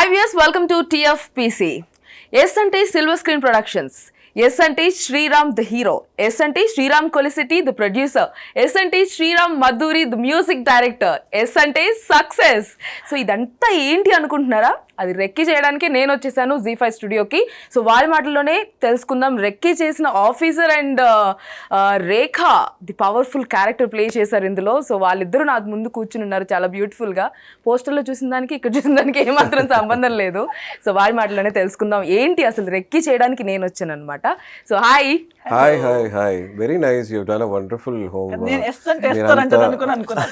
Hi viewers, welcome to TFPC. S ante Silver Screen Productions. S ante Sriram the hero. S ante Sriram Koliseti the producer. S ante Sriram Madhuri the music director. S ante success. So ఇదంతా ఏంటి అనుకుంటున్నారా? అది recce చేయడానికి నేను వచ్చేసాను Z5 స్టూడియోకి. So వారి మాటల్లోనే తెలుసుకుందాం. రెక్కి చేసిన officer and Rekha the powerful character play చేశారు ఇందులో. సో వాళ్ళిద్దరూ నాకు ముందు కూర్చుని ఉన్నారు చాలా బ్యూటిఫుల్గా. పోస్టర్లో చూసిన దానికి ఇక్కడ చూసిన దానికి ఏమాత్రం సంబంధం లేదు. సో వారి మాటల్లోనే తెలుసుకుందాం ఏంటి అసలు రెక్కి చేయడానికి నేను వచ్చాను అనమాట. So hi hi very nice you done a wonderful home నేను ఎస్టర్ అంటే అనుకున్నా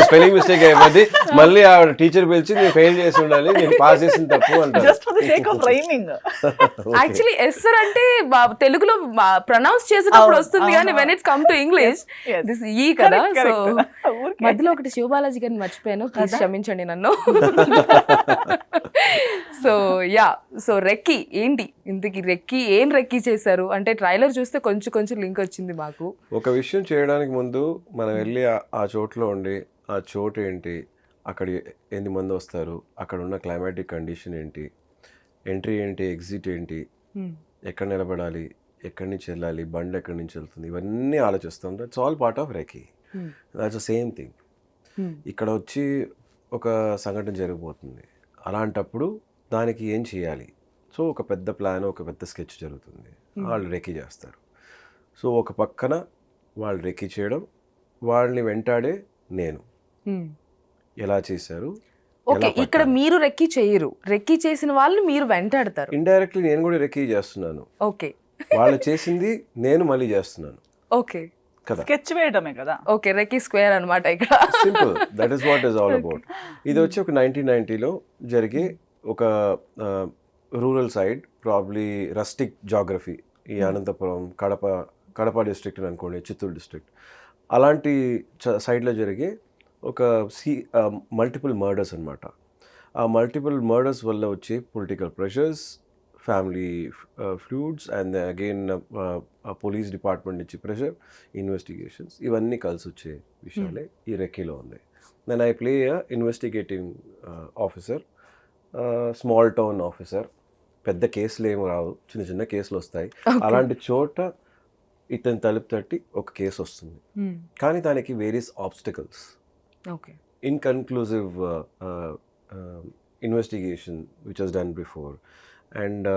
స్పెల్లింగ్ మిస్టేక్ అయిపోద్ది మళ్ళీ ఆ టీచర్ పిలిచి నేను ఫెయిల్ చేసి ఉండాలి నేను పాస్ చేసిన తప్పు అంటారు just for the sake of rhyming actually Esther అంటే తెలుగులో ప్రొనౌన్స్ చేసేటప్పుడు వస్తుంది కానీ when it's come to English this ఈ కదా. సో మధ్యలో ఒకటి శివబాలాజీ గారిని మర్చిపోయాను, ప్లీజ్ క్షమించండి నన్ను. సో యా, సో రెక్కి ఏంటి ఇంతకి రెక్కి ఏం రెక్కి చేశారు అంటే ట్రైలర్ చూస్తే కొంచెం లింక్ వచ్చింది మాకు. ఒక విషయం చేయడానికి ముందు మనం వెళ్ళి ఆ చోట్లో ఉండి ఆ చోటు ఏంటి, అక్కడ ఎన్ని మంది వస్తారు, అక్కడ ఉన్న క్లైమాటిక్ కండిషన్ ఏంటి, ఎంట్రీ ఏంటి, ఎగ్జిట్ ఏంటి, ఎక్కడ నిలబడాలి, ఎక్కడి నుంచి వెళ్ళాలి, బండి ఎక్కడి నుంచి వెళ్తుంది, ఇవన్నీ ఆలోచిస్తాం. That's all part of recce. That's the same thing. ఇక్కడ వచ్చి ఒక సంఘటన జరిగిపోతుంది, అలాంటప్పుడు దానికి ఏం చేయాలి. సో ఒక పెద్ద ప్లాన్, ఒక పెద్ద స్కెచ్ జరుగుతుంది, వాళ్ళు రెక్కి చేస్తారు. సో ఒక పక్కన వాళ్ళు రెక్కి చేయడం, వాళ్ళని వెంటాడే నేను ఎలా చేశారు. ఓకే, ఇక్కడ మీరు రెక్కి చేయరు, రెక్కి చేసిన వాళ్ళు మీరు వెంటాడతారు. ఇండైరెక్ట్లీ నేను కూడా రెక్కి చేస్తున్నాను. ఓకే, వాళ్ళు చేసింది నేను మళ్ళీ చేస్తున్నాను. ఓకే, స్కెచ్ వేయడమే కదా. ఓకే, రెక్కి స్క్వేర్ అన్నమాట ఇక్కడ. Simple, that is what is all about. ఇది వచ్చి ఒక 1990లో జరిగే ఒక rural side, probably rustic geography, ఈ అనంతపురం, కడప డిస్ట్రిక్ట్ అని అనుకోండి, చిత్తూరు డిస్ట్రిక్ట్, అలాంటి సైడ్లో జరిగే ఒక మల్టిపుల్ మర్డర్స్ అనమాట. ఆ మల్టిపుల్ మర్డర్స్ వల్ల వచ్చే political pressures, family feuds, and again police department నుంచి ప్రెషర్, ఇన్వెస్టిగేషన్స్, ఇవన్నీ కలిసి వచ్చే విషయాలే ఈ రెక్కీలో ఉంది. Then I play investigating officer, small town officer. పెద్ద కేసులు ఏమి రావు, చిన్న కేసులు వస్తాయి. అలాంటి చోట ఇతని తలుపు తట్టి ఒక కేసు వస్తుంది, కానీ దానికి various obstacles, inconclusive investigation which was done before, and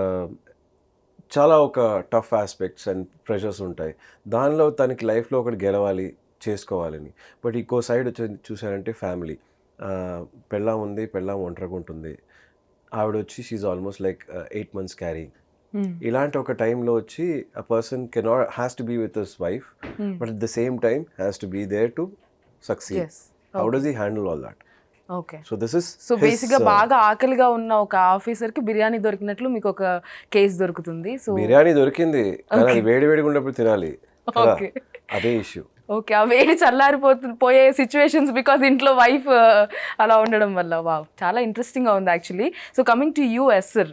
చాలా ఒక టఫ్ ఆస్పెక్ట్స్ అండ్ ప్రెషర్స్ ఉంటాయి. దానిలో తనకి లైఫ్లో ఒకటి గెలవాలి, చేసుకోవాలని. బట్ ఇంకో సైడ్ వచ్చి చూసారంటే ఫ్యామిలీ, పెళ్ళాం ఉంది, పెళ్ళాం ఒంటరిగా ఉంటుంది, ఆవిడ వచ్చి she almost like 8 months carrying. ఇలాంటి ఒక టైంలో వచ్చి a person cannot has to be with his wife, but at the same time has to be there to succeed. How does he handle all that? Okay, so this is so బేసిక్గా బాగా ఆకలిగా ఉన్న ఒక ఆఫీసర్కి బిర్యానీ దొరికినట్లు మీకు ఒక case దొరుకుతుంది. So biryani దొరికింది, కానీ అది వేడిగా ఉన్నప్పుడు తినాలి, అదే ఇష్యూ. ఓకే, ఆ వేడి పోయే సిచ్యువేషన్స్ బికాజ్ ఇంట్లో వైఫ్ అలా ఉండడం వల్ల. వావ్, చాలా ఇంట్రెస్టింగ్గా ఉంది actually. So coming to you Esther,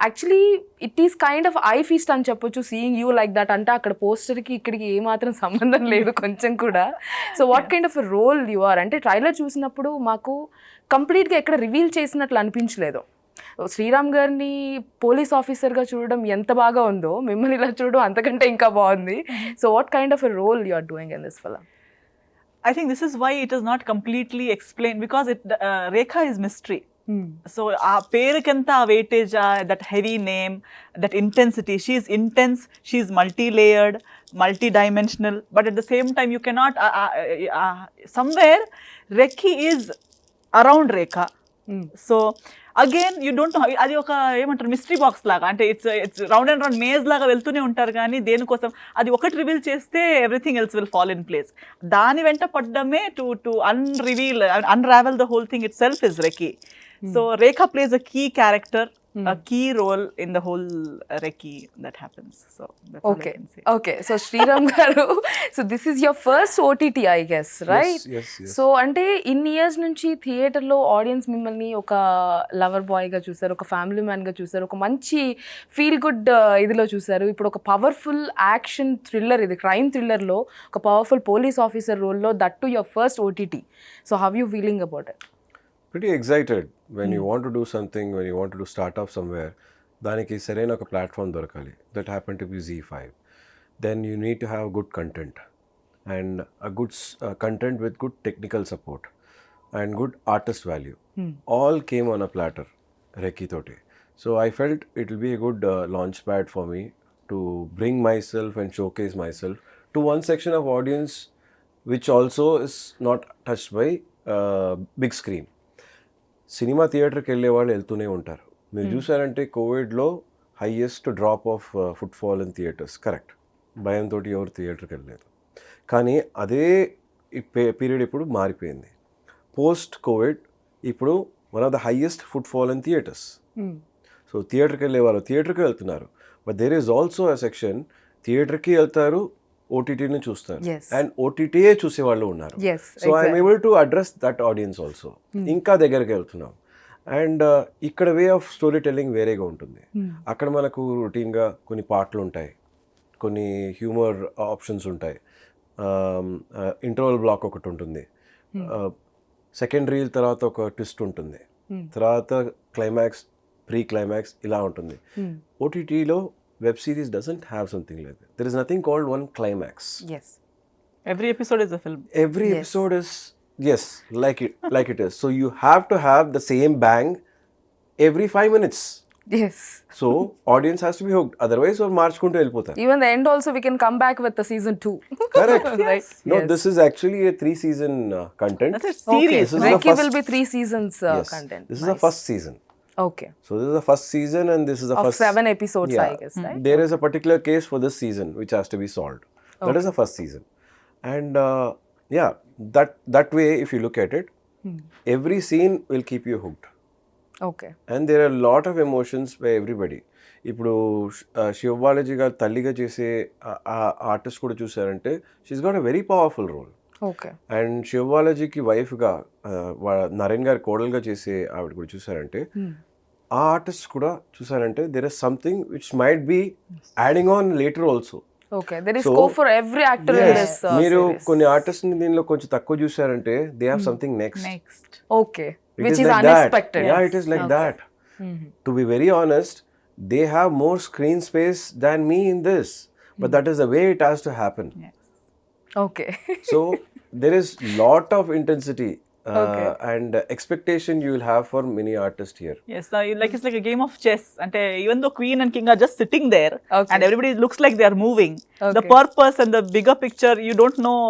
actually it is kind of eye feast అని చెప్పొచ్చు, సీయింగ్ యూ లైక్ దట్. అంటే అక్కడ పోస్టర్కి ఇక్కడికి ఏమాత్రం సంబంధం లేదు కొంచెం కూడా. So what kind of role you are అంటే ట్రైలర్ చూసినప్పుడు మాకు కంప్లీట్గా ఎక్కడ రివీల్ చేసినట్లు అనిపించలేదు. శ్రీరామ్ గారిని పోలీస్ ఆఫీసర్గా చూడడం ఎంత బాగా ఉందో, మిమ్మల్ని ఇలా చూడడం అంతకంటే ఇంకా బాగుంది. So what kind of a role you are doing in this film? I think this is why it is not completely explained, because Rekha is mystery. So ఆ పేరుకెంత ఆ weightage, that heavy name, that intensity, she is intense, she is multi-layered, multi-dimensional, but at the same time you cannot somewhere Rekhi is around Rekha. So again you don't know, అది ఒక ఏమంటారు mystery box లాగా, అంటే it's round and round maze లాగా వెళ్తూనే ఉంటారు, కానీ దేనికోసం అది ఒకటి రివీల్ చేస్తే everything else will fall in place. దాని వెంట పడ్డమే to unravel the whole thing itself is Recce. So Rekha plays a key character, a key role in the whole Recce that happens. So that's all I can say. Okay, so Sriram garu, so this is your first OTT I guess, right? Yes. So అంటే ఇన్ని years నుంచి థియేటర్లో audience మిమ్మల్ని ఒక lover బాయ్గా చూసారు, ఒక family మ్యాన్గా చూసారు, ఒక మంచి ఫీల్ గుడ్ ఇదిలో చూసారు. ఇప్పుడు ఒక పవర్ఫుల్ యాక్షన్ థ్రిల్లర్, ఇది క్రైమ్ థ్రిల్లర్లో ఒక పవర్ఫుల్ పోలీస్ ఆఫీసర్ రోల్లో, that to your first OTT. So how you feeling about it? pretty excited when you want to do something, when you want to do startup somewhere. దానికి సరైన ఒక platform దొరకాలి. That happen to be Z5. Then you need to have good content and a good content with good technical support and good artist value. All came on a platter Recce తోటి. So I felt it will be a good launch pad for me to bring myself and showcase myself to one section of audience which also is not touched by big screen. Cinema థియేటర్కి వెళ్ళే వాళ్ళు వెళ్తూనే ఉంటారు. మీరు చూసారంటే కోవిడ్లో highest drop of footfall in theatres. Correct, భయంతో ఎవరు థియేటర్కి వెళ్ళలేదు. కానీ అదే పీరియడ్ ఇప్పుడు మారిపోయింది. పోస్ట్ కోవిడ్ ఇప్పుడు one of the highest footfall in theatres. So థియేటర్కి వెళ్ళే వాళ్ళు థియేటర్కి వెళ్తున్నారు. But there is also a section థియేటర్కి వెళ్తారు, ఓటీటీని చూస్తారు, అండ్ ఓటీటీయే చూసేవాళ్ళు ఉన్నారు. So I'm able to address that audience also. ఇంకా దగ్గరికి వెళ్తున్నాం. అండ్ ఇక్కడ వే ఆఫ్ స్టోరీ టెల్లింగ్ వేరేగా ఉంటుంది. అక్కడ మనకు రొటీన్గా కొన్ని పాటలు ఉంటాయి, కొన్ని హ్యూమర్ ఆప్షన్స్ ఉంటాయి, ఇంటర్వల్ బ్లాక్ ఒకటి ఉంటుంది, సెకండ్ రీల్ తర్వాత ఒక ట్విస్ట్ ఉంటుంది, తర్వాత క్లైమాక్స్, ప్రీ క్లైమాక్స్ ఇలా ఉంటుంది. ఓటీటీలో web series doesn't have something like that. There is nothing called one climax. Yes. Every episode is a film. Every episode is, yes, like it is. So you have to have the same bang every 5 minutes. Yes. So audience has to be hooked. Otherwise, or March kuntu elipotharu. Even the end also we can come back with the season 2. Correct. Right. No, this is actually a 3-season content. That's a series. Okay. This is Recce the first, will be 3 seasons yes, content. This is the first season. Okay. So this is the first season and this is the Of first 7 episodes, yeah, I guess, right? There is a particular case for this season which has to be solved. That is the first season. And yeah, that way if you look at it, every scene will keep you hooked. Okay. And there are a lot of emotions by everybody. ఇప్పుడు శివబాలాజీ గారు తల్లిగా చేసే artist కూడా చూసారంటే she's got a very powerful role. Okay. And శివబాలాజీకి వైఫ్గా నరేన్ గారి కోడలుగా చేసే ఆవిడ కూడా చూసారంటే ఆ ఆర్టిస్ట్ కూడా చూసారంటే there is something which might be adding on later also. Okay. There is scope for every actor in this మీరు series. కొన్ని ఆర్టిస్ట్ని దీనిలో కొంచెం తక్కువ చూసారంటే they have something next. Okay. Which is unexpected. Yeah, it is like that. To be very honest, they have more screen space than me in this, but that is the way it has to happen. Okay. So there is lot of intensity and expectation you will have for many artists here. Yes, it's like a game of chess. And even though queen and king are just sitting there, Okay. and everybody looks like they are moving, the Okay. purpose and the bigger picture, you don't know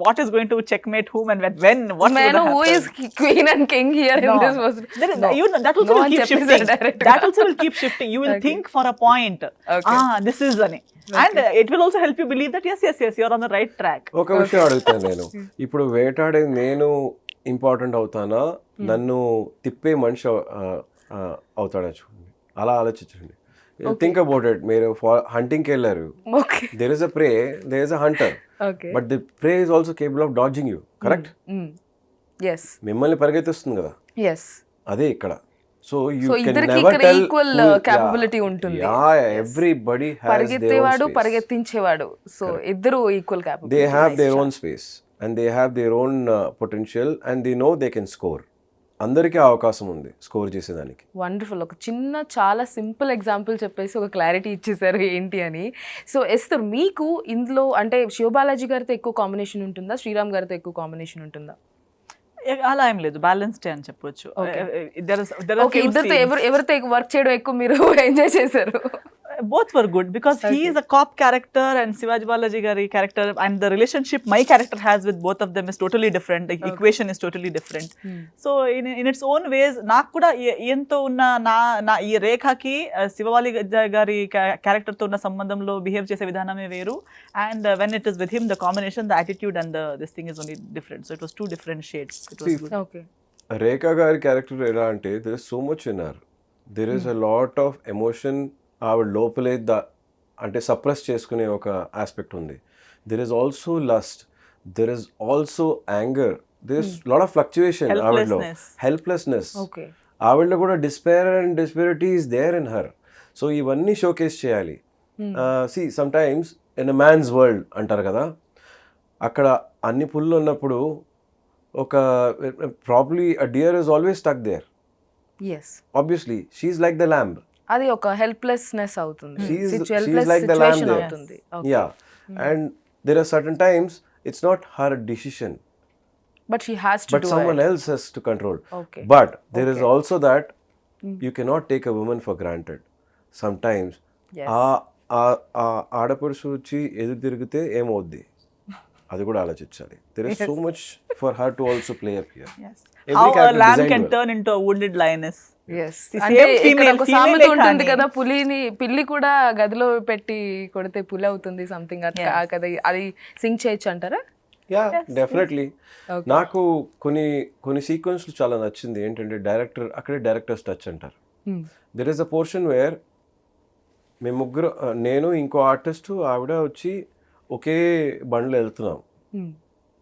what is going to checkmate whom and when. What's May I going to know who happen. is queen and king here in this was? There is, that also No will one keep చెప్పేసారు shifting. direct గా. That also will keep shifting. You will think for a point. Okay. This is ani. And it will also help you believe that yes, you're on the right track. ఒక విషయం అడుగుతాను నేను. ఇప్పుడు వేటాడే నేను important అవుతానా, నన్ను తిప్పే మనిషి అవుతాడా? చూడండి, అలా ఆలోచించండి. Think about it. మీరు హంటింగ్కి వెళ్ళారు, Okay. there is a prey, there is a hunter, Okay. but the prey is also capable of dodging you, correct? Yes. మిమ్మల్ని పరిగెత్తిస్తుంది కదా, yes. అదే ఇక్కడ. So you So can ఇద్దరికి never ఇక్కడ tell equal capability ఉంటుంది. Yeah, everybody has their own పరిగెత్తేవాడు space. పరిగెత్తించేవాడు, so ఇద్దరు equal capability. They have their own space and they have their own potential and they know they can score. అందరికీ అవకాశం ఉంది score చేసేదానికి. Wonderful. ఒక చిన్న చాలా సింపుల్ ఎగ్జాంపుల్ చెప్పేసి ఒక క్లారిటీ ఇచ్చేసారు ఏంటి అని. సో ఎస్తర్, మీకు ఇందులో అంటే శివబాలాజీ గారితో ఎక్కువ కాంబినేషన్ ఉంటుందా, శ్రీరామ్ గారితో ఎక్కువ కాంబినేషన్ ఉంటుందా? అలా ఏం లేదు, బ్యాలెన్స్డ్ అని చెప్పొచ్చు. ఓకే. ఇద్దరితో ఎవరితో వర్క్ చేయడం ఎక్కువ మీరు ఎంజాయ్ చేశారు? Both were good because he is a cop character and Shivaji Balaji Gari character, and the relationship my character has with both of them is totally different. The equation is totally different. So in its own ways, నాకు కూడా ఎంతో ఉన్న నా ఈ రేఖకి శివబాలి గారి character తో ఉన్న సంబంధంలో బిహేవ్ చేసే విధానమే వేరు. And when it is with him, the combination, the attitude and this thing is only different. So it was two different shades. It was good. Okay. Rekha గారి క్యారెక్టర్ ఎలా అంటే there is so much in her. There is a lot of emotion. ఆవిడ లోపలే అంటే suppress చేసుకునే ఒక aspect ఉంది. There is also lust, there is also anger, there is lot of fluctuation ఆవిడలో, హెల్ప్లెస్నెస్, ఆవిడలో కూడా despair and disparity is there in her. So ఇవన్నీ షోకేస్ చేయాలి. See sometimes in a man's world అంటారు కదా, అక్కడ అన్ని పుల్లు ఉన్నప్పుడు ఒక probably a deer is always stuck there. Yes, obviously she is like the lamb. అది ఒక హెల్ప్లెస్నెస్ అవుతుంది, She's like the lamb situation there. అవుతుంది. Yeah, and there are certain times it's not her decision, but she has to but do someone else has to control. Okay. But there is also that you cannot take a woman for granted. Sometimes Yes. ఆ ఆడపడుచు వచ్చి ఎదురు తిరిగితే ఏమవుద్ది అది కూడా ఆలోచించాలి. There is so much for her to also play up here. Yes. Every How a character lamb designed can well. turn into a wounded lioness. Yes, The అంటే same ఇక్కడ female- ఒక female సామెత ఏ ఉంటుంది కానీ. కదా, పిల్లి కూడా గదిలో పెట్టి కొడితే పులి అవుతుంది సంథింగ్ అట్లా Yes. కదా, అది సింక్ చేయొచ్చు అంటారా? Yeah definitely. Okay. నాకు కొన్ని సీక్వెన్స్లు చాలా నచ్చింది. ఏంటంటే డైరెక్టర్ అక్కడే డైరెక్టర్స్ టచ్ అంటారు. There is a portion where మేము ముగ్గురు, నేను ఇంకో ఆర్టిస్టు ఆవిడ వచ్చి ఒకే బండ్లో వెళ్తున్నాం.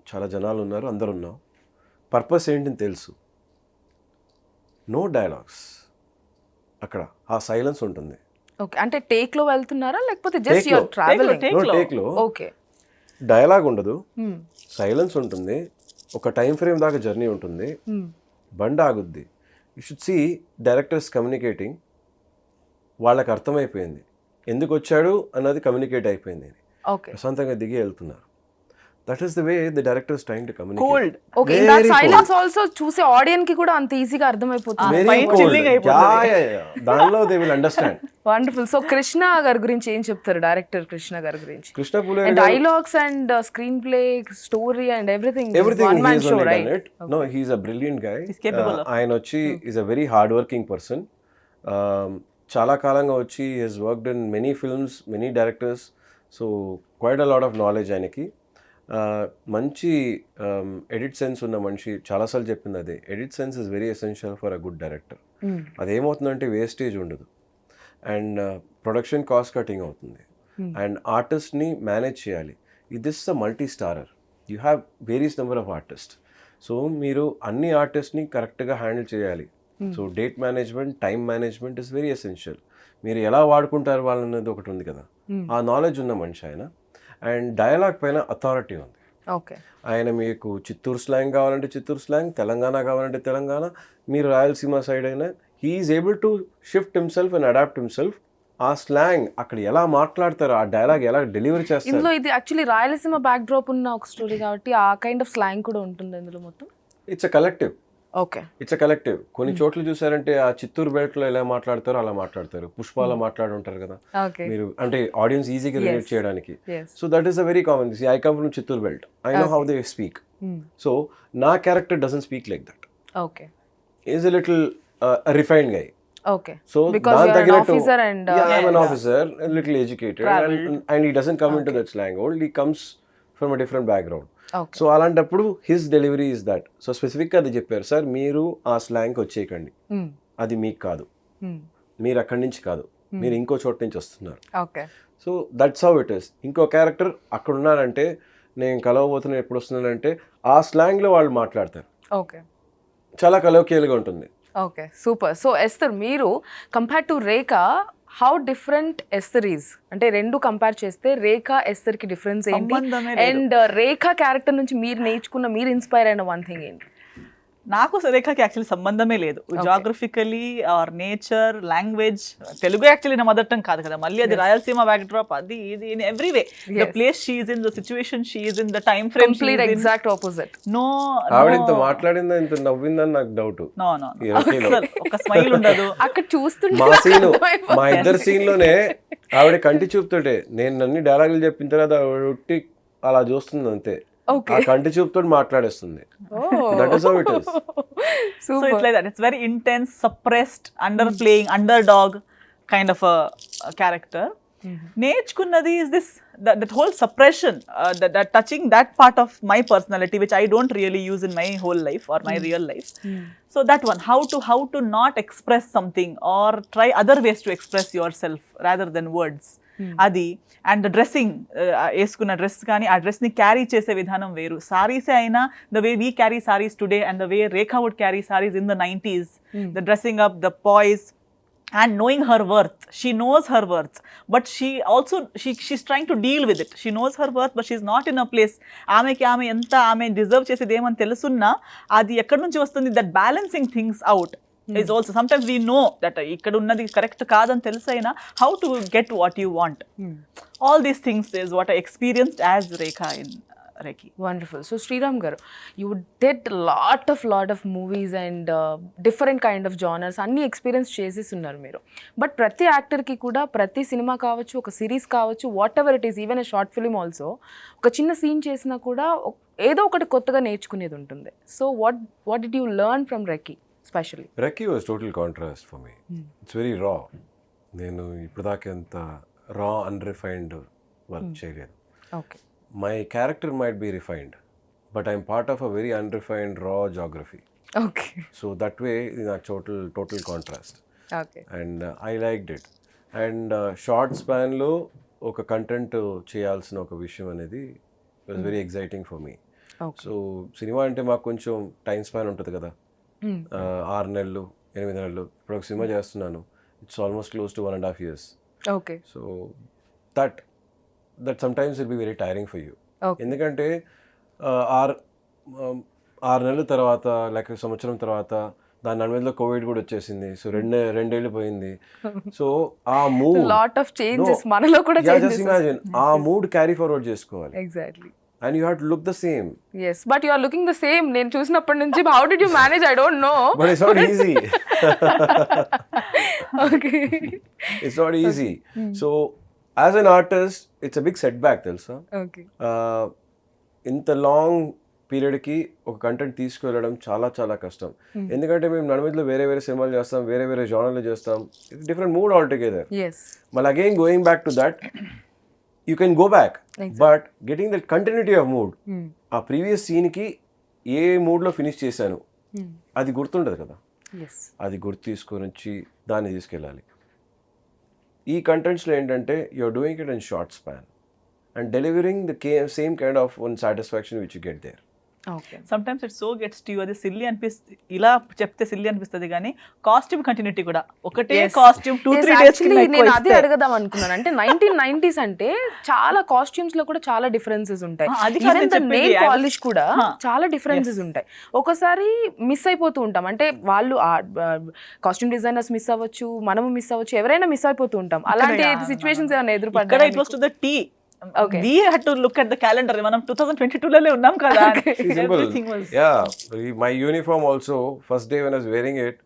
చాలా జనాలు ఉన్నారు, అందరు ఉన్నాం. పర్పస్ ఏంటని తెలుసు. నో డైలాగ్స్, అక్కడ ఆ సైలెన్స్ ఉంటుంది. ఓకే, అంటే టేక్ లో వెళ్తున్నారా లేకపోతే జస్ట్ Take లో. Your travelling? Take లో. టేక్లో ఓకే, డైలాగ్ ఉండదు, సైలెన్స్ ఉంటుంది, ఒక టైం ఫ్రేమ్ దాకా జర్నీ ఉంటుంది, బండి ఆగుద్ది. You should see directors communicating. వాళ్ళకి అర్థమైపోయింది ఎందుకు వచ్చాడు అన్నది, కమ్యూనికేట్ అయిపోయింది. ఓకే, ప్రశాంతంగా దిగి వెళ్తున్నారు. That is the way the directors trying to communicate. Cold. Okay. In that silence also చూసే ఆడియన్స్ కి కూడా అంత ఈజీగా అర్థమైపోతుంది. వెరీ Spine chilling అయిపోతుంది. దానిలో they will understand. Wonderful. So Krishna గారి గురించి ఏం చెప్తారు, డైరెక్టర్ కృష్ణ గారి గురించి? Krishna Phule dialogues and screen play, story and everything everything one he man has show, only right? done it. No, he's a brilliant guy. He's capable of. ఆయన వచ్చి is a very hard working person. చాలా కాలంగా వచ్చి he has worked in many films, many directors, so quite a lot of knowledge ఆయనకి. మంచి edit sense ఉన్న మనిషి. చాలాసార్లు చెప్పింది అదే, edit sense is very essential for a good director. అదేమవుతుందంటే వేస్టేజ్ ఉండదు, అండ్ ప్రొడక్షన్ కాస్ట్ కటింగ్ అవుతుంది, అండ్ ఆర్టిస్ట్ని మేనేజ్ చేయాలి. This is a multi starrer, you have various number of artist. So మీరు అన్ని ఆర్టిస్ట్ని కరెక్ట్గా హ్యాండిల్ చేయాలి. So date management, time management is very essential. మీరు ఎలా వాడుకుంటారు వాళ్ళనేది ఒకటి ఉంది కదా, ఆ నాలెడ్జ్ ఉన్న మనిషి ఆయన. అండ్ డైలాగ్ పైన అథారిటీ ఉంది. ఓకే, ఆయన మీకు చిత్తూరు స్లాంగ్ కావాలంటే చిత్తూరు స్లాంగ్, తెలంగాణ కావాలంటే తెలంగాణ, మీరు రాయలసీమ సైడ్ అయినా he's able to shift himself and adapt himself. ఆ స్లాంగ్ అక్కడ ఎలా మాట్లాడతారు, ఆ డైలాగ్ ఎలా డెలివరీ చేస్తారు. ఇందులో ఇది యాక్చువల్లీ రాయలసీమ బ్యాక్ డ్రాప్ ఉన్న ఒక స్టోరీ కాబట్టి ఆ కైండ్ ఆఫ్ స్లాంగ్ కూడా ఉంటుంది ఇందులో మొత్తం. It's a collective. Okay, it's a collective. కొన్ని చోట్ల చూసారంటే ఆ చిత్తూరు బెల్ట్లో ఎలా మాట్లాడతారో అలా మాట్లాడతారు. పుష్పాల మాట్లాడుంటారు కదా ఓకే, మీరు, అంటే ఆడియన్స్ ఈజీగా రిలేట్ చేయడానికి. yes. So that is a very common. I come from Chittoor belt, I know how they speak. So నా character doesn't speak like that. Okay, is a little refined guy. Okay, So because దాని you are an తగినట్టు, officer and yeah, I'm an officer, a little educated, and he doesn't come into that slang world. He comes from a different background. Okay. So అలాంటప్పుడు his delivery is that. So స్పెసిఫిక్గా అది చెప్పారు, sir మీరు ఆ స్లాంగ్కి వచ్చేయకండి, అది మీకు కాదు, మీరు అక్కడి నుంచి కాదు, మీరు ఇంకో చోట నుంచి వస్తున్నారు. Okay, so that's how it is. ఇంకో క్యారెక్టర్ అక్కడ ఉన్నారంటే, నేను కలవబోతున్నాను ఎప్పుడు వస్తున్నానంటే, ఆ స్లాంగ్లో వాళ్ళు మాట్లాడతారు. ఓకే, చాలా కలోకియల్గా ఉంటుంది. Okay, super. సో ఎస్తర్, మీరు compare to Rekha, how different Esther is? అంటే రెండు కంపేర్ చేస్తే రేఖ ఎస్తర్ కి డిఫరెన్స్ ఏంటి? సంబంధమే లేదు. అండ్ రేఖ క్యారెక్టర్ నుంచి మీరు నేర్చుకున్న, మీరు ఇన్స్పైర్ అయిన వన్ థింగ్ ఏంటి? నాకు రేఖకి యాక్చువల్లీ సంబంధమే లేదు. Geographically or nature, language, Telugu actually నా మదర్ టంగ్ కాదు కదా, మళ్ళీ అది రాయలసీమ బ్యాక్ డ్రాప్, అది ఇది in every way, the place she is in, the situation she is in, the time frame complete exact opposite. No, ఆవిడ ఇంత మాట్లాడిందా, ఇంత నవ్విందని నాకు డౌట్. నో నో, ఒక స్మైల్ ఉండదు అక్కడ చూస్తుంటే మా సీను, మా ఇద్దరు సీన్ లోనే ఆవిడ కంటి చూపుతోటే, నేను అన్ని డైలాగులు చెప్పిన తర్వాత ఆవిడ ఉట్టి అలా చూస్తుంది అంతే, ఆ కంటి చూపుతో మాట్లాడేస్తుంది. That is how it is. So it's like that. It's very intense, suppressed, underplaying, underdog kind of a character. నేర్చుకున్నది is this, that whole suppression, that touching that part of my personality which I don't really use in my whole life or my real life. So that one, how to not express something or try other ways to express yourself rather than words. అది and dressing, వేసుకున్న dress కానీ ఆ డ్రెస్ని carry చేసే విధానం వేరు. సారీసే అయినా, the way we carry saris today and the way Rekha would carry saris in the 90s, the dressing up, the poise and knowing her worth. She knows her worth, but she also she's trying to deal with it. She knows her worth, but she's not in a place. ఆమెకి ఆమె ఎంత ఆమె deserve చేసేది ఏమని తెలుసున్నా అది ఎక్కడి నుంచి వస్తుంది, that balancing things out is also sometimes we know that ఇక్కడ ఉన్నది కరెక్ట్ కాదని తెలుసైనా how to get what you want. All these things is what I experienced as Rekha in Recce. Wonderful. So Sriram గారు, you did lot of movies and different kind of genres అన్ని experience చేసేస్తున్నారు మీరు. But ప్రతి యాక్టర్కి కూడా ప్రతి cinema కావచ్చు, ఒక series కావచ్చు, what ever it is, even a short film also, ఒక చిన్న సీన్ చేసినా కూడా ఏదో ఒకటి కొత్తగా నేర్చుకునేది ఉంటుంది. So what did you learn from Recce specially? Recce was total contrast for me. It's very raw. నేను ఇప్పటిదాకా ఎంత రా అన్రిఫైన్డ్ వర్క్ చేయలేదు. Okay. My character might be refined, but I'm part of a very unrefined raw geography. Okay. So that way, total contrast. Okay. And I liked it. And short span lo oka content cheyalsina oka vishayam anedi was very exciting for me. Okay. So cinema ante maaku koncham time span untadi kada. 6 నెలలు 8 నెలలు ఇప్పుడు ఒక cinema చేస్తున్నాను. It's almost close to 1.5 years. Okay. So that sometimes will be very tiring for you. ఎందుకంటే 6 నెలల తర్వాత లేక సంవత్సరం తర్వాత దాని నడుమలో కోవిడ్ కూడా వచ్చేసింది. సో రెండేళ్ళు పోయింది. సో ఆ మూడ్ లాట్ ఆఫ్ చేంజెస్ మనలో కూడా జస్ట్ ఇమాజిన్ ఆ మూడ్ క్యారీ ఫార్వర్డ్ చేసుకోవాలి. Exactly. And you have to look the same. yes but you are looking the same. నేను చూసినప్పటి నుంచి how did you manage? I don't know. But it's not easy. Okay. It's not easy. So as an artist, it's a big setback, తెలుసా? Okay. ఇంత long పీరియడ్కి ఒక content తీసుకువెళ్ళడం చాలా చాలా కష్టం. ఎందుకంటే మేము నడుమలో వేరే సినిమాలు చేస్తాం, వేరే జానర్లు చేస్తాం. It's different mood all together. Yes. మళ్ళీ again going back to that, you can go back, but getting that continuity of mood. ఆ ప్రీవియస్ సీన్కి ఏ మూడ్లో ఫినిష్ చేశాను అది గుర్తుండదు కదా. Yes. అది గుర్తు తీసుకొని వచ్చి దాన్ని తీసుకెళ్ళాలి. ఈ కంటెంట్స్లో ఏంటంటే you're doing it in short span and delivering the same kind of one satisfaction which you get there. Okay. Sometimes it so gets to you, అది సిల్లీ అనిపిస్తుంది, ఇలా చెప్తే సిల్లీ అనిపిస్తుంది, కానీ కాస్ట్యూమ్ కంటిన్యూటీ కూడా ఒకటే కాస్ట్యూమ్ 2-3 days కి నేను అదే అడగదాం అనుకున్నాను. అంటే 1990s అంటే చాలా కాస్ట్యూమ్స్ లో కూడా చాలా డిఫరెన్సెస్ ఉంటాయి. ఈవెన్ ద నెయిల్ పాలిష్ కూడా చాలా డిఫరెన్సెస్ ఉంటాయి. ఒకసారి మిస్ అయిపోతూ ఉంటాం. అంటే వాళ్ళు కాస్ట్యూమ్ డిజైనర్స్ మిస్ అవ్వచ్చు, మనము మిస్ అవ్వచ్చు, ఎవరైనా మిస్ అయిపోతూ ఉంటాం. అలాంటి సిచ్యువేషన్స్ ఏమైనా ఎదురుపడ్డాయి? It was to the T. We had to look at the calendar. మనం 2022 ఉన్నాం కదా. Everything was my uniform also, first day when I was wearing it,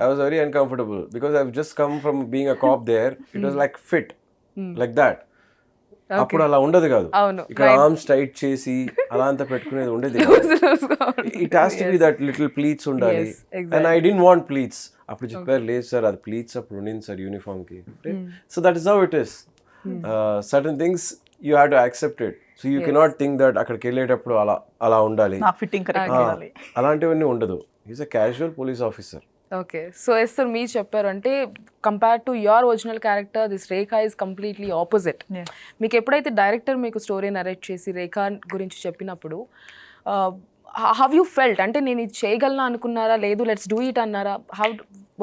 I was very uncomfortable because I've just come from being a cop there. It was like fit like that. అప్పుడు అలా ఉండదు కాదు. ఇక్కడ arms tight చేసి అలా అంతా పెట్టుకునేది ఉండేది. It has to be that little pleats ఉండాలి. And I didn't want pleats. అప్పుడు చెప్పారు, లేదు సార్ అది ప్లీట్స్ అప్పుడు ఉండింది సార్ యూనిఫామ్ కి. So that is how it is. Certain things you have to accept it. So you cannot think that అక్కడికి వెళ్ళేటప్పుడు అలా ఉండాలి, నా ఫిట్టింగ్ కరెక్ట్ ఉండాలి, అలాంటివన్నీ ఉండదు. Is a casual police officer. Okay. So Esther మీరు చెప్పారు అంటే compare to your original character this Rekha is completely opposite. మీకు ఎప్పుడైతే డైరెక్టర్ మీకు స్టోరీ నరేట్ చేసి రేఖా గురించి చెప్పినప్పుడు హౌ యూ ఫెల్ట్? అంటే నేను ఇది చేయగలను అనుకున్నారా, లేదు లెట్స్ డూ ఇట్ అన్నారా?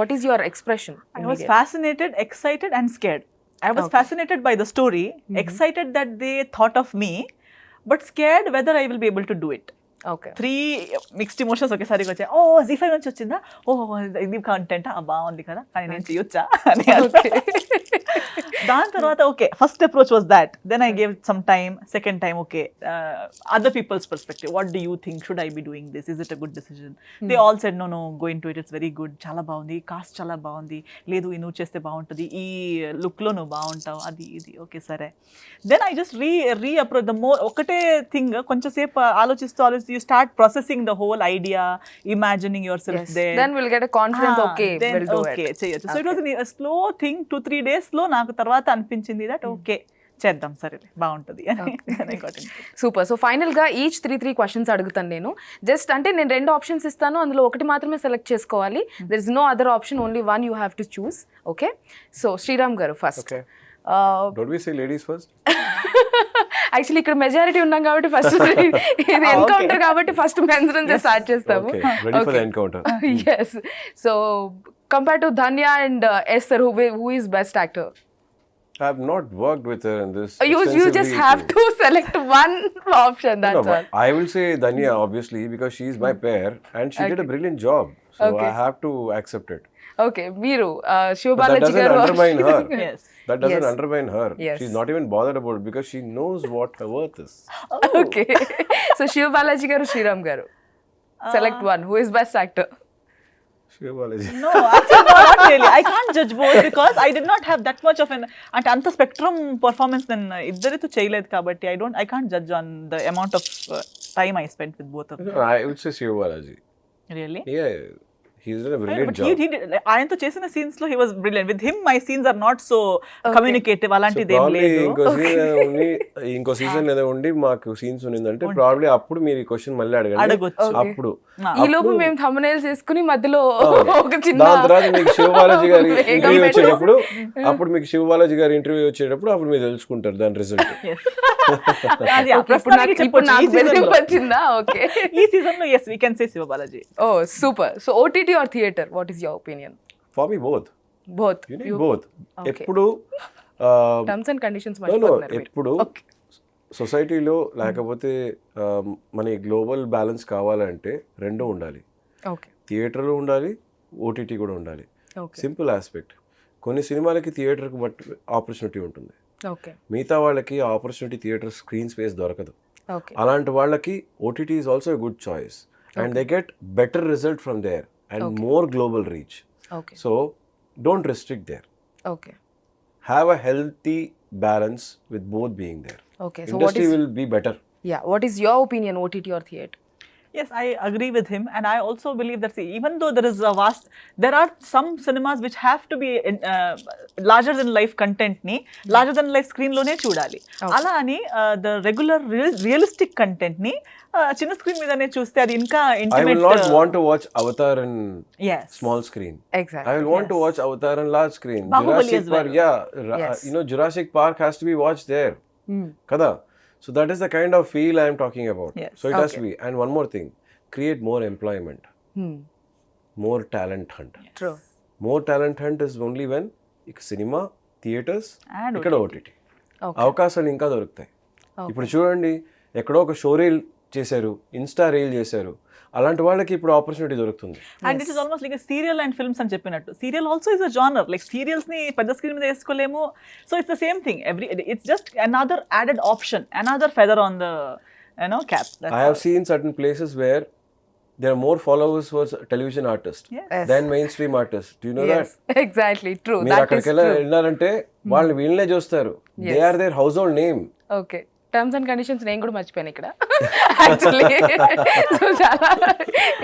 What is your expression? I was fascinated, excited and scared. I was fascinated by the story, excited that they thought of me, but scared whether I will be able to do it. Okay. 3 mixed emotions ఒకేసారి వచ్చాయి. ఓ Z5 నుంచి వచ్చిందా, ఓ ఇది content బాగుంది కదా, కానీ నేను చేయొచ్చా అని. దాని తర్వాత okay, first approach was that. Then I gave some time. Second time okay, other people's perspective, what do you think, should I be doing this, is it a good decision? They all said no go into it, it's very good, చాలా బాగుంది, cost చాలా బాగుంది, లేదు నువ్వు చేస్తే బాగుంటుంది, ఈ లుక్లో నువ్వు బాగుంటావు, అది ఇది. ఓకే సరే. Then I just reapproach the more. ఒకటే థింగ్ కొంచెం సేపు ఆలోచిస్తూ you start processing the whole idea, imagining yourself there. Then we'll get a confidence. Okay, we'll do it. So it was a slow thing. 2-3 days లో నాకు తర్వాత అనిపించింది that okay చేద్దాం సరే బాగుంటుంది అని. సూపర్. సో ఫైనల్ గా ఈచ్ 3 క్వశ్చన్స్ అడుగుతాను నేను. జస్ట్ అంటే నేను 2 ఆప్షన్స్ ఇస్తాను, అందులో ఒకటి మాత్రమే సెలెక్ట్ చేసుకోవాలి. There is no other option, only one you have to choose. Okay. So Sriram గారు first. Don't we say ladies first? Actually ఇక్కడ మెజారిటీ ఉన్నాం కాబట్టి ఫస్ట్ ఇది ఎన్కౌంటర్ కాబట్టి ఫస్ట్ మెన్స్ నుంచి స్టార్ట్ చేస్తాము. Ready for the encounter. Yes. So Compared to Dhanya and Esther, who is best actor? I have not worked with her in this. You just extensively have to select one option. No, That's all. but I will say Dhanya obviously because she is my pair and she did a brilliant job. So Okay. I have to accept it. Okay, మీరు Shiv But that Balaji doesn't garu undermine her. Yes. That doesn't Yes. undermine her. Yes. She's not even bothered about it because she knows what her worth is. Okay. So Shiv Balaji garu, Sriram garu. Select one. Who is best actor? Shivalaji. No, actually, no, not really. I can't judge both because I did not have that much of an అంటే అంత spectrum performance నేను ఇద్దరితో చేయలేదు కాబట్టి I can't judge on the amount of time I spent with both of them. No, I would say Shivalaji. Really? Yeah, he's done a brilliant But job. he did, ఆయనతో చేసిన scenes లో he was brilliant. With him my scenes are not so communicative. So అలాంటిది ఏం probably లేదు. ఇంకో season ఏదో ఉండి మాకు సీన్స్ ఉన్నిందంటే ప్రాబ్లీ అప్పుడు మీరు ఈ క్వశ్చన్ మళ్ళీ అడగండి అడగొచ్చు. అప్పుడు ఈ లోపు మేము thumbnails వేసుకుని మధ్యలో ఒక చిన్న దాని తర్వాత మీకు శివబాలాజీ గారి వేగం ఇంటర్వ్యూ పెట్టు. వచ్చేటప్పుడు అప్పుడు మీకు శివబాలాజీ గారి ఇంటర్వ్యూ వచ్చేటప్పుడు అప్పుడు మీరు తెలుసుకుంటారు దాని రిజల్ట్. Yes. అది Okay, ఇప్పుడు నాకు బెదిరింపు వచ్చిందా? ఓకే. ఈ సీజన్ లో yes we can say Siva Balaji. Oh, super. So OTT or theater? What is your opinion? For me both Both. You need both. Okay. ఎప్పుడు Terms and conditions no మర్చిపోతున్నారు మీరు. ఎప్పుడు Okay. సొసైటీలో లేకపోతే మన గ్లోబల్ బ్యాలెన్స్ కావాలంటే రెండు ఉండాలి. Okay. థియేటర్లో ఉండాలి, ఓటీటీ కూడా ఉండాలి. Okay. Simple aspect. కొన్ని సినిమాలకి థియేటర్కి బట్ ఆపర్చునిటీ ఉంటుంది, Okay. మిగతా వాళ్ళకి ఆపర్చునిటీ థియేటర్ స్క్రీన్ స్పేస్ దొరకదు. Okay. అలాంటి వాళ్ళకి OTT is also a good choice and they get better result from there and more global reach. Okay. So don't restrict there. Okay. Have a healthy balance with both being there. Okay. So what industry is will be better. what is your opinion, OTT or theater? Yes, I agree with him, and I also believe that see, even though there are some cinemas which have to be larger than life content ni larger than life screen lone chudali. Ala ani the regular realistic content ni చిన్న screen మీదనే చూస్తే అది ఇంకా I intimate. will not want to watch Avatar in Yes. small screen. Exactly. I will want to watch Avatar in large screen. Bahubali Jurassic as well. Park, yeah, Yes. Jurassic Park has to be watched there. Kada. So that is the kind of feel I am talking about. Yes. So it has to be. And one more thing, create more employment, more talent hunt. True. More talent hunt is only when cinema, theaters, And ఇక్కడ OTT. Okay. అవకాశాలు ఇంకా దొరుకుతాయి. ఇప్పుడు చూడండి, ఎక్కడో ఒక show reel చేశారు, insta reel చేశారు, అలాంటి వాళ్ళకి ఇప్పుడు ఆపర్చునిటీ దొరుకుతుంది. And it is almost like serial and films అని చెప్పినట్టు. Serial also is a genre. Like serials ని పెద్ద స్క్రీన్ మీద వేసుకోలేము. So it's the same thing. It's just another added option, another feather on the cap. I have seen certain places where there are more followers for television artists than mainstream artists. Do you know Yes. Exactly. True. that? మీరు That is అక్కడికి true. వెళ్ళారంటే వాళ్ళు వీళ్ళనే చూస్తారు. They are their household name. Okay. Terms and conditions నేను కూడా మర్చిపోయాను ఇక్కడ యాక్చువల్లీ. సో చాలా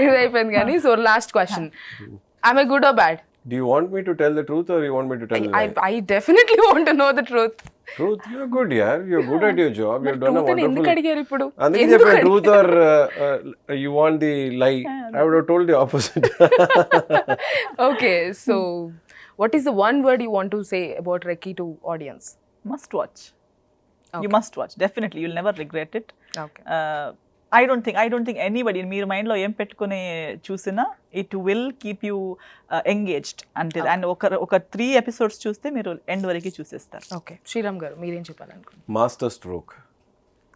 ఇది అయిపోయింది కానీ. So last question, I'm a good or bad? Do you want me to tell the truth or you want me to tell the lie? I definitely want to know the truth. Truth? You're good, yeah. You're good at your job. You've done a Truth అని ఎందుకు wonderful. అడిగారు ఇప్పుడు? అందుకే చెప్పాను truth or you want the lie. I would have told the opposite. Okay, so what is the one word you want to say about Recce to audience? Must watch. You must watch. Definitely. You'll never regret it. Okay. I don't think anybody మీరు మైండ్లో ఏం పెట్టుకుని చూసినా it will keep you engaged until. And ఒక 3 episodes చూస్తే మీరు end వరకు చూసేస్తారు. Okay. Sriram గారు మీరేం చెప్పాలనుకుంటున్నారు? Master stroke.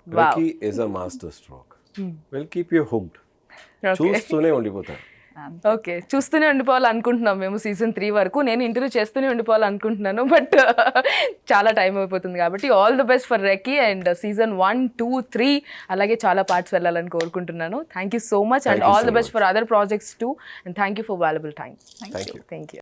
Wow. Recce is a master stroke. Will keep you hooked. చూస్తూనే ఉండిపోతారు. ఓకే. చూస్తూనే ఉండిపోవాలనుకుంటున్నాం మేము సీజన్ 3 వరకు. నేను ఇంటర్వ్యూ చేస్తూనే ఉండిపోవాలనుకుంటున్నాను, బట్ చాలా టైం అయిపోతుంది కాబట్టి all the best for Recce and season 1, 2, 3 అలాగే చాలా పార్ట్స్ వెళ్ళాలని కోరుకుంటున్నాను. Thank you so much and all the best for other projects too and thank you for valuable time. Thank you. Thank you.